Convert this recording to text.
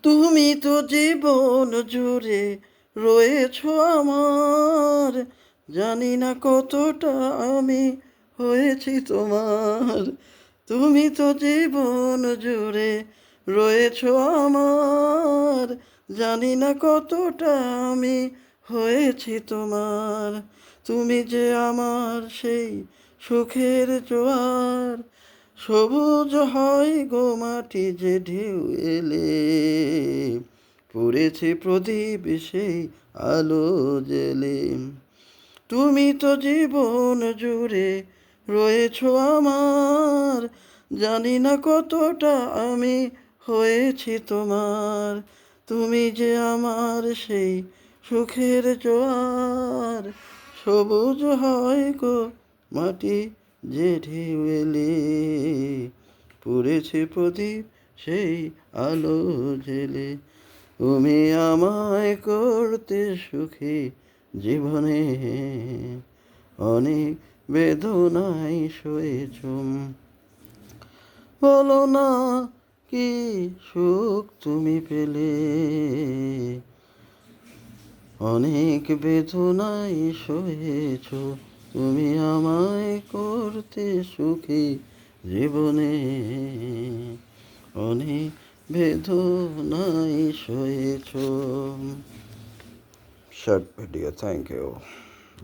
তুমি তো জীবন জুড়ে রয়েছ আমার, জানি না কতটা আমি হয়েছি তোমার। তুমি তো জীবন জুড়ে রয়েছ আমার, জানি না কতটা আমি হয়েছি তোমার। তুমি যে আমার সেই সুখের জোয়ার, সবুজ হয় গো মাটি যে ঢেউ এলে, পড়েছে প্রদীপ সেই আলো জেলে। তুমি তো জীবন জুড়ে রয়েছ আমার, জানি না কতটা আমি হয়েছি তোমার। তুমি যে আমার সেই সুখের জোয়ার, সবুজ হয় গো মাটি যে ঢেউ এলে, পুড়েছে প্রদীপ সেই আলো জেলে। তুমি আমায় করতে সুখী জীবনে, অনেক বেদনায় সয়েছ। বলো না কি সুখ তুমি পেলে, অনেক বেদনায় সয়েছ। তুমি আমায় করতে সুখী জীবনে, অনেক বেদনায় সয়েছ। Short video, thank you.